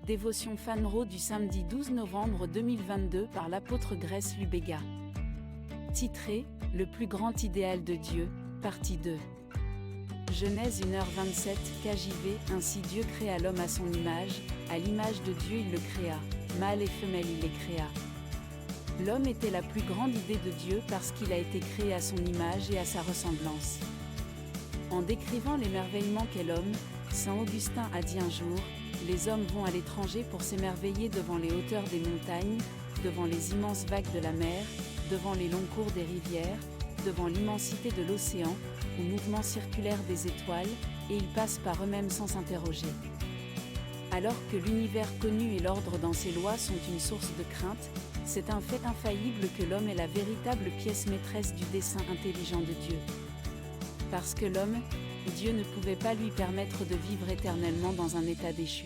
Dévotion Fanro du samedi 12 novembre 2022 par l'apôtre Grace Lubega. Titré « Le plus grand idéal de Dieu », partie 2. Genèse 1h27 KJV. Ainsi Dieu créa l'homme à son image, à l'image de Dieu il le créa, mâle et femelle il les créa. L'homme était la plus grande idée de Dieu parce qu'il a été créé à son image et à sa ressemblance. En décrivant l'émerveillement qu'est l'homme, saint Augustin a dit un jour: les hommes vont à l'étranger pour s'émerveiller devant les hauteurs des montagnes, devant les immenses vagues de la mer, devant les longs cours des rivières, devant l'immensité de l'océan, au mouvement circulaire des étoiles, et ils passent par eux-mêmes sans s'interroger. Alors que l'univers connu et l'ordre dans ses lois sont une source de crainte, c'est un fait infaillible que l'homme est la véritable pièce maîtresse du dessein intelligent de Dieu. Parce que l'homme, Dieu ne pouvait pas lui permettre de vivre éternellement dans un état déchu.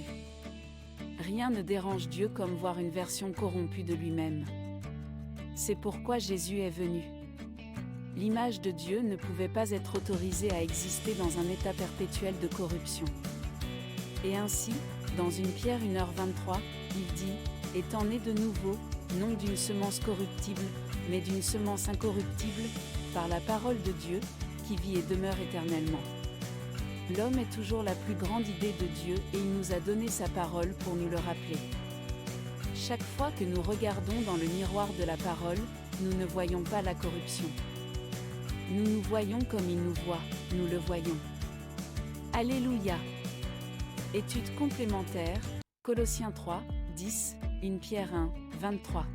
Rien ne dérange Dieu comme voir une version corrompue de lui-même. C'est pourquoi Jésus est venu. L'image de Dieu ne pouvait pas être autorisée à exister dans un état perpétuel de corruption. Et ainsi, dans une Pierre 1h23, il dit « Étant né de nouveau, non d'une semence corruptible, mais d'une semence incorruptible, par la parole de Dieu, qui vit et demeure éternellement. » L'homme est toujours la plus grande idée de Dieu et il nous a donné sa parole pour nous le rappeler. Chaque fois que nous regardons dans le miroir de la parole, nous ne voyons pas la corruption. Nous nous voyons comme il nous voit, nous le voyons. Alléluia. Étude complémentaire, Colossiens 3, 10, 1 Pierre 1, 23.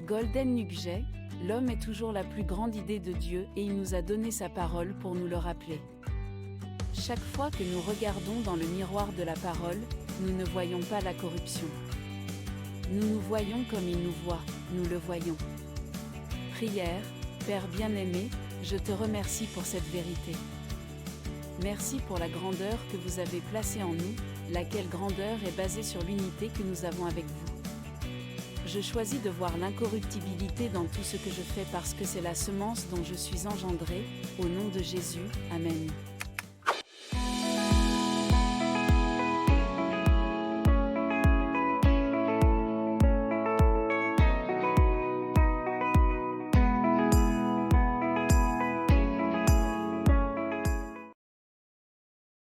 Golden Nugget, l'homme est toujours la plus grande idée de Dieu et il nous a donné sa parole pour nous le rappeler. Chaque fois que nous regardons dans le miroir de la parole, nous ne voyons pas la corruption. Nous nous voyons comme il nous voit, nous le voyons. Prière. Père bien-aimé, je te remercie pour cette vérité. Merci pour la grandeur que vous avez placée en nous, laquelle grandeur est basée sur l'unité que nous avons avec vous. Je choisis de voir l'incorruptibilité dans tout ce que je fais parce que c'est la semence dont je suis engendré, au nom de Jésus, Amen.